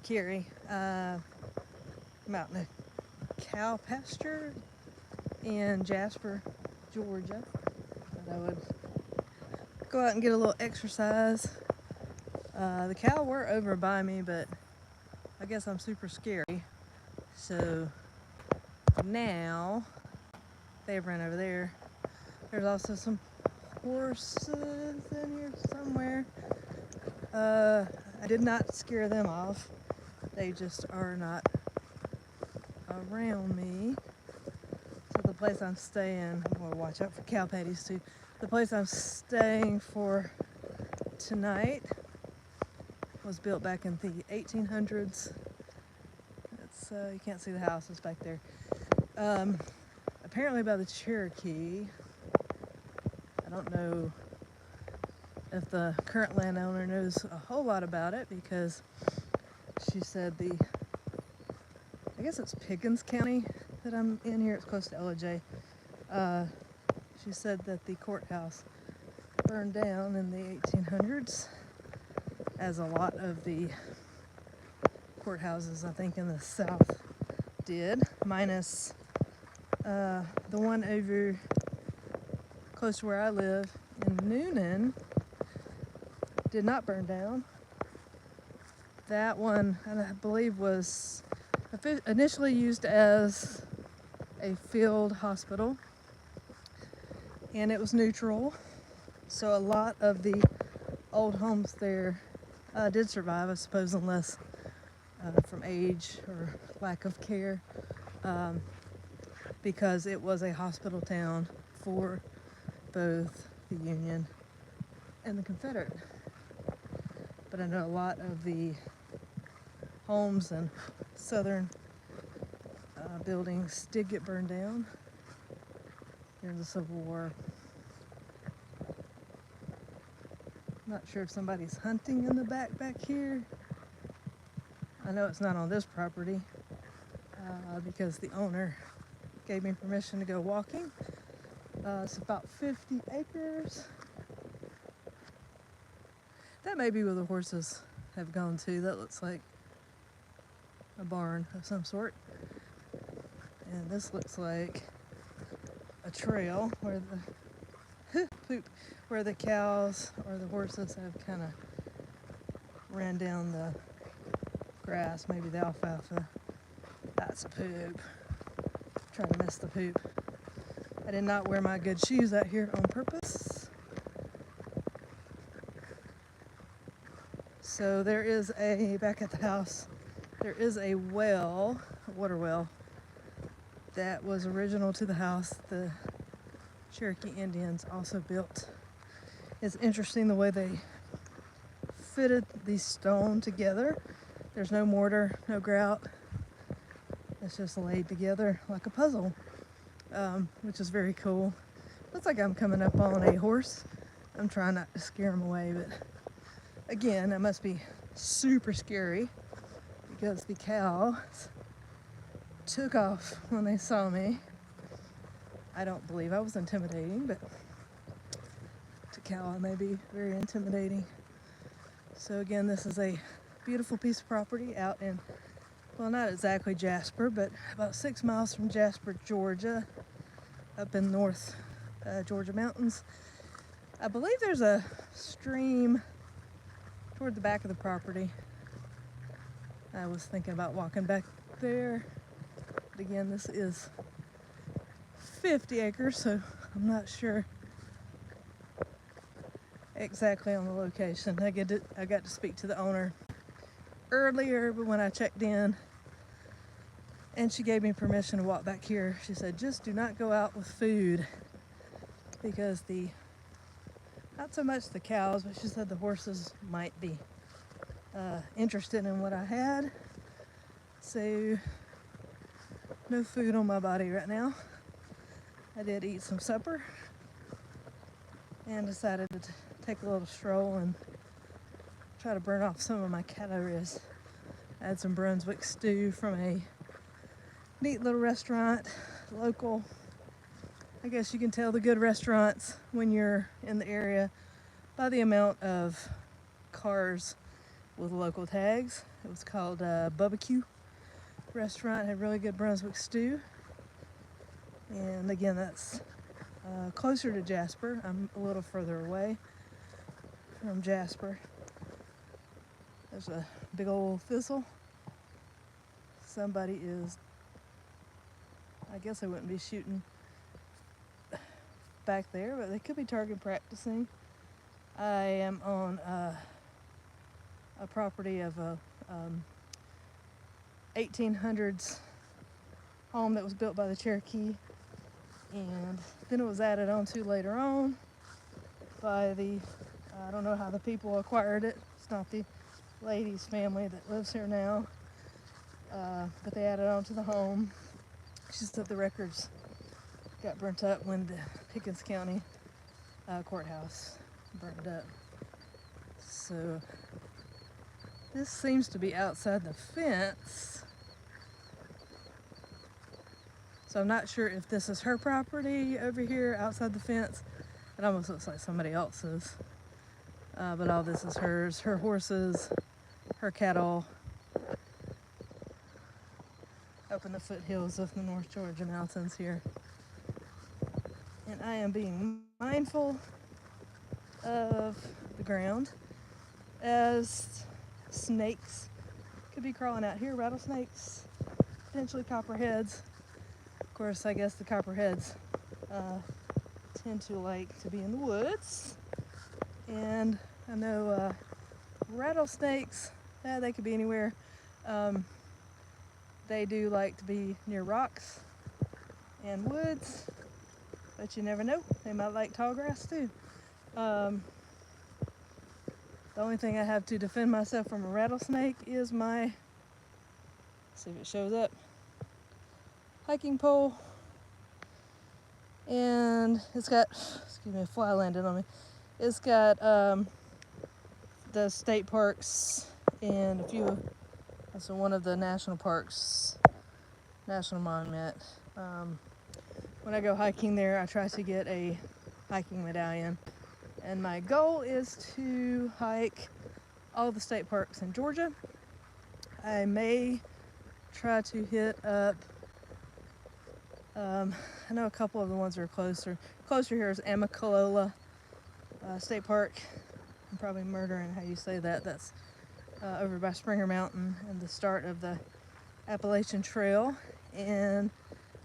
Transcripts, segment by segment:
Carrie. I'm out in a cow pasture in Jasper, Georgia. Thought I would go out and get a little exercise. The cow were over by me, but I guess I'm super scary. So now they've run over there. There's also some horses in here somewhere. I did not scare them off. They just are not around me. So the place I'm staying, I'm gonna watch out for cow patties too. The place I'm staying for tonight was built back in the 1800s. It's you can't see the house, it's back there. Apparently by the Cherokee. I don't know if the current landowner knows a whole lot about it, because she said I guess it's Pickens County that I'm in here. It's close to LJ. She said that the courthouse burned down in the 1800s, as a lot of the courthouses, I think, in the South did, minus the one over close to where I live in Noonan did not burn down. That one, I believe, was initially used as a field hospital, and it was neutral, so a lot of the old homes there did survive, I suppose, unless from age or lack of care, because it was a hospital town for both the Union and the Confederate. But I know a lot of the homes and southern buildings did get burned down during the Civil War. Not sure if somebody's hunting in the back here. I know it's not on this property because the owner gave me permission to go walking. It's about 50 acres. That may be where the horses have gone to. That looks like a barn of some sort. And this looks like a trail where the cows or the horses have kind of ran down the grass, maybe the alfalfa. That's poop. Try to miss the poop. I did not wear my good shoes out here on purpose. So there is back at the house, there is a well, a water well, that was original to the house. The Cherokee Indians also built. It's interesting the way they fitted the stone together. There's no mortar, no grout. It's just laid together like a puzzle, which is very cool. Looks like I'm coming up on a horse. I'm trying not to scare him away, but again, that must be super scary because the cows took off when they saw me. I don't believe I was intimidating, but to cow I may be very intimidating. So again, this is a beautiful piece of property out in, well, not exactly Jasper, but about 6 miles from Jasper, Georgia, up in North Georgia mountains. I believe there's a stream toward the back of the property. I was thinking about walking back there, but again, this is 50 acres, so I'm not sure exactly on the location. I got to speak to the owner earlier, but when I checked in and she gave me permission to walk back here, she said just do not go out with food, because not so much the cows, but she said the horses might be interested in what I had. So no food on my body right now. I did eat some supper and decided to take a little stroll and try to burn off some of my calories. I had some Brunswick stew from a neat little restaurant, local. I guess you can tell the good restaurants when you're in the area by the amount of cars with local tags It was called Barbecue Restaurant. It had really good Brunswick stew. And again, that's closer to Jasper. I'm a little further away from Jasper. There's a big old thistle. Somebody is, I guess I wouldn't be shooting back there, but they could be target practicing. I am on a property of a 1800s home that was built by the Cherokee, and then it was added on to later on by the, I don't know how the people acquired it. It's not the lady's family that lives here now, but they added on to the home. It's just that the records got burnt up when the Pickens County courthouse burned up. So this seems to be outside the fence. So I'm not sure if this is her property over here outside the fence. It almost looks like somebody else's. But all this is hers, her horses, her cattle, up in the foothills of the North Georgia mountains here. And I am being mindful of the ground, as snakes could be crawling out here, rattlesnakes, potentially copperheads. Of course, I guess the copperheads tend to like to be in the woods. And I know rattlesnakes, they could be anywhere. They do like to be near rocks and woods, but you never know. They might like tall grass too. The only thing I have to defend myself from a rattlesnake is my, see if it shows up, hiking pole. And it's got, excuse me, a fly landed on me. It's got the state parks and a few, so one of the national parks, national monument. When I go hiking there, I try to get a hiking medallion. And my goal is to hike all the state parks in Georgia. I may try to hit up, I know a couple of the ones that are closer. Closer here is Amicalola State Park. I'm probably murdering how you say that. That's over by Springer Mountain and the start of the Appalachian Trail. And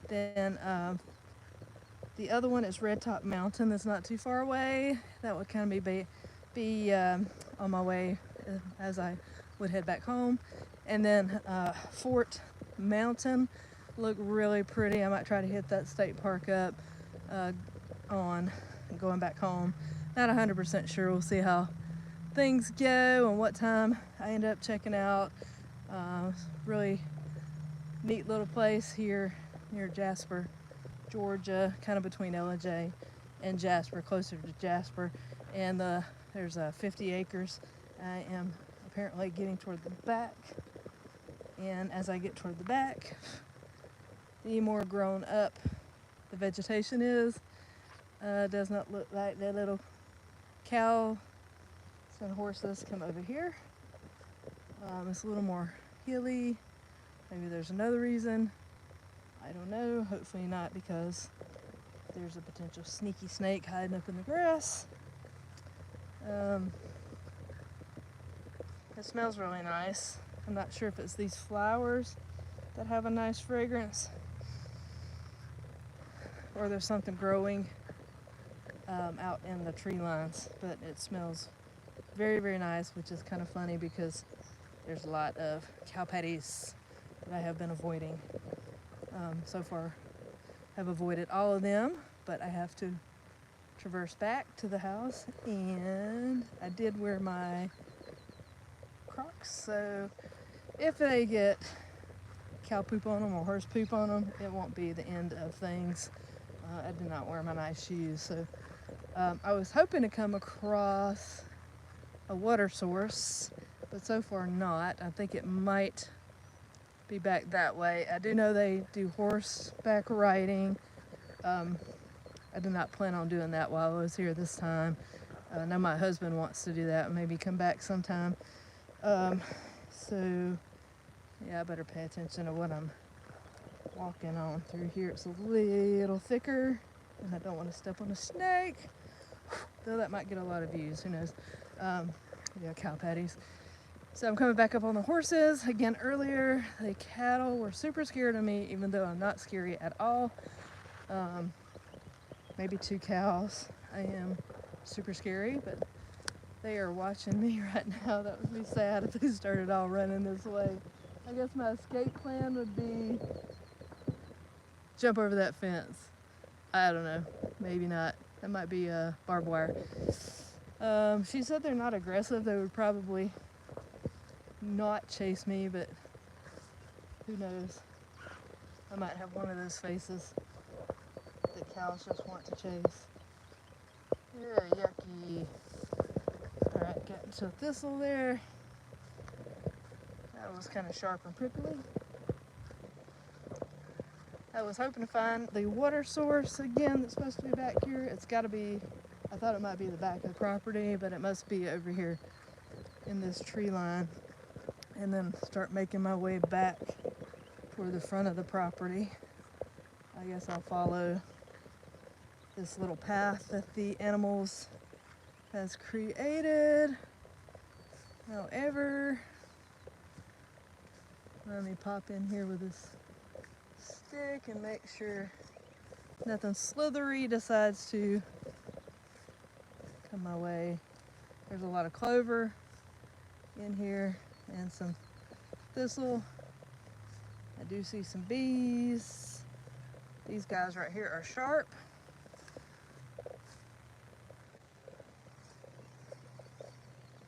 then the other one is Red Top Mountain. That's not too far away. That would kind of be on my way as I would head back home. And then Fort Mountain looked really pretty. I might try to hit that state park up on going back home. Not 100% sure. We'll see how things go and what time I end up checking out. Really neat little place here near Jasper, Georgia, kind of between LJ and Jasper, closer to Jasper. And there's 50 acres. I am apparently getting toward the back. And as I get toward the back, the more grown up the vegetation is. Does not look like that little cow and horses come over here. It's a little more hilly. Maybe there's another reason. I don't know. Hopefully not, because there's a potential sneaky snake hiding up in the grass. It smells really nice. I'm not sure if it's these flowers that have a nice fragrance, or there's something growing out in the tree lines, but it smells very, very nice, which is kind of funny because there's a lot of cow patties that I have been avoiding. So far, have avoided all of them, but I have to traverse back to the house, and I did wear my Crocs, so if they get cow poop on them or horse poop on them, it won't be the end of things. I did not wear my nice shoes, so I was hoping to come across a water source, but so far not. I think it might be back that way. I do know they do horseback riding. I did not plan on doing that while I was here this time. I know my husband wants to do that, maybe come back sometime. So yeah, I better pay attention to what I'm walking on through here. It's a little thicker and I don't want to step on a snake, though that might get a lot of views, who knows. Yeah, cow patties. So I'm coming back up on the horses. Again, earlier, the cattle were super scared of me, even though I'm not scary at all. Maybe 2 cows. I am super scary, but they are watching me right now. That would be sad if they started all running this way. I guess my escape plan would be jump over that fence. I don't know, maybe not. That might be barbed wire. She said they're not aggressive. They would probably not chase me, but who knows? I might have one of those faces that cows just want to chase. Yeah, yucky. Alright, got into a thistle there. That was kind of sharp and prickly. I was hoping to find the water source again that's supposed to be back here. It's got to be, I thought it might be the back of the property, but it must be over here in this tree line. And then start making my way back toward the front of the property. I guess I'll follow this little path that the animals has created. However, let me pop in here with this stick and make sure nothing slithery decides to come my way. There's a lot of clover in here and some thistle. I do see some bees. These guys right here are sharp.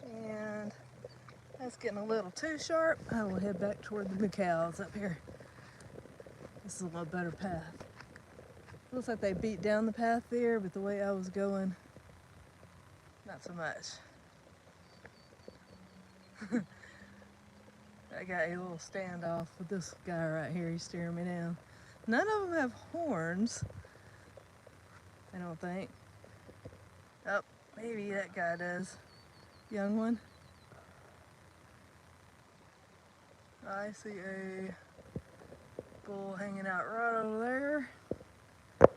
And that's getting a little too sharp. I will head back toward the cows up here. This is a little better path. Looks like they beat down the path there, but the way I was going, not so much. I got a little standoff with this guy right here. He's staring me down. None of them have horns, I don't think. Oh, maybe that guy does. Young one. I see a bull hanging out right over there.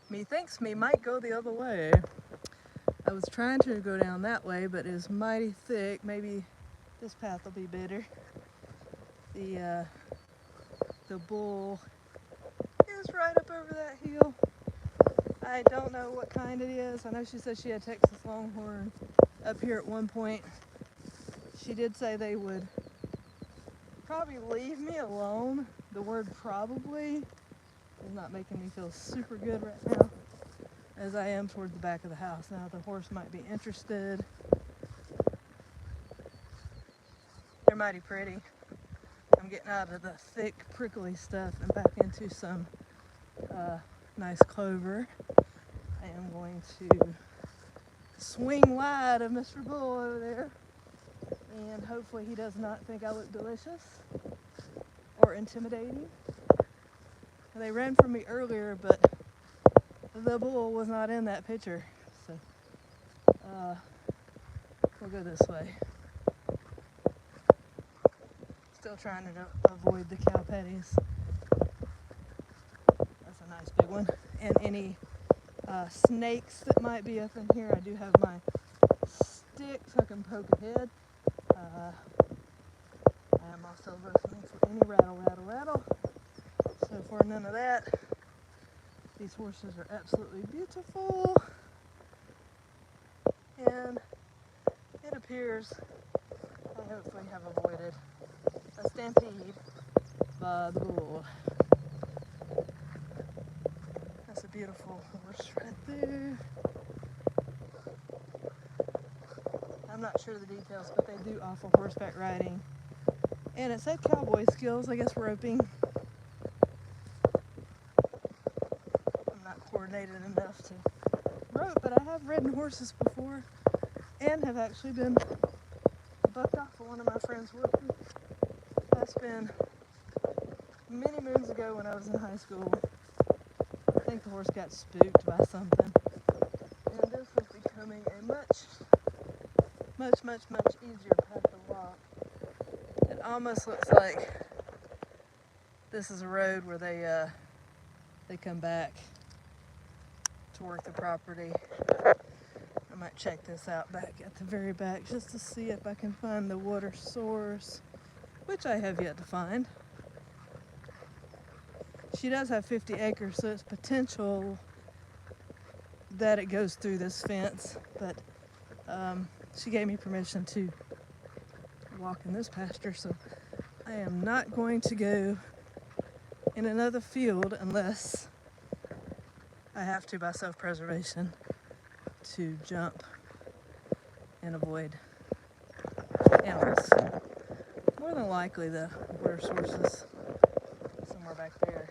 Methinks me might go the other way. I was trying to go down that way, but it's mighty thick. Maybe this path will be better. The bull is right up over that hill. I don't know what kind it is. I know she said she had Texas Longhorn up here at one point. She did say they would probably leave me alone. The word probably is not making me feel super good right now, as I am toward the back of the house. Now the horse might be interested. They're mighty pretty. I'm getting out of the thick, prickly stuff and back into some nice clover. I am going to swing wide of Mr. Bull over there, and hopefully he does not think I look delicious or intimidating. They ran from me earlier, but the bull was not in that picture, so we'll go this way. Still trying to avoid the cow patties. That's a nice big one. And any snakes that might be up in here, I do have my stick so I can poke ahead. I am also listening for any rattle. So for none of that, these horses are absolutely beautiful. And it appears I hopefully have avoided a stampede by the bull. That's a beautiful horse right there. I'm not sure of the details, but they do offer horseback riding. And it said cowboy skills, I guess roping. I'm not coordinated enough to rope, but I have ridden horses before and have actually been bucked off of one of my friend's horses. That's been many moons ago when I was in high school. I think the horse got spooked by something. And this was becoming a much easier path to walk. almost looks like this is a road where they come back to work the property. I might check this out back at the very back just to see if I can find the water source, which I have yet to find. She does have 50 acres, so it's potential that it goes through this fence, but she gave me permission to walk in this pasture, so I am not going to go in another field unless I have to by self-preservation to jump and avoid animals. More than likely the water source is somewhere back there.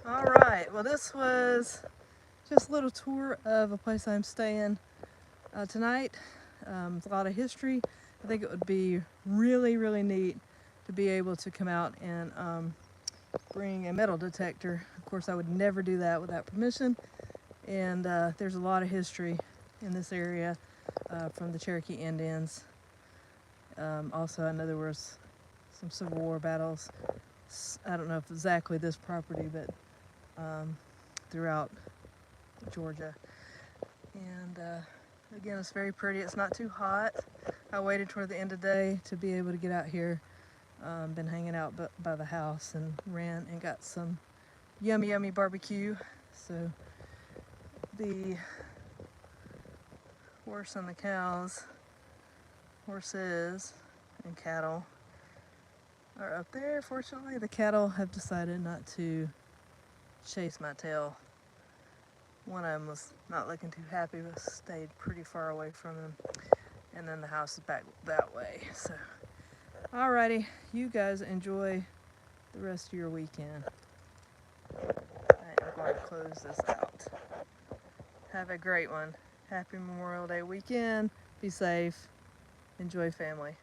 All right, well this was just a little tour of a place I'm staying tonight. It's a lot of history. I think it would be really, really neat to be able to come out and bring a metal detector. Of course, I would never do that without permission. And there's a lot of history in this area from the Cherokee Indians. Also, I know there was some Civil War battles. I don't know if exactly this property, but throughout Georgia. And again, it's very pretty. It's not too hot. I waited toward the end of the day to be able to get out here. Been hanging out by the house and ran and got some yummy, yummy barbecue. So the horse and the cows, horses and cattle are up there. Fortunately, the cattle have decided not to chase my tail. One of them was not looking too happy, but stayed pretty far away from him. And then the house is back that way. So, alrighty, you guys enjoy the rest of your weekend. I am going to close this out. Have a great one. Happy Memorial Day weekend. Be safe. Enjoy family.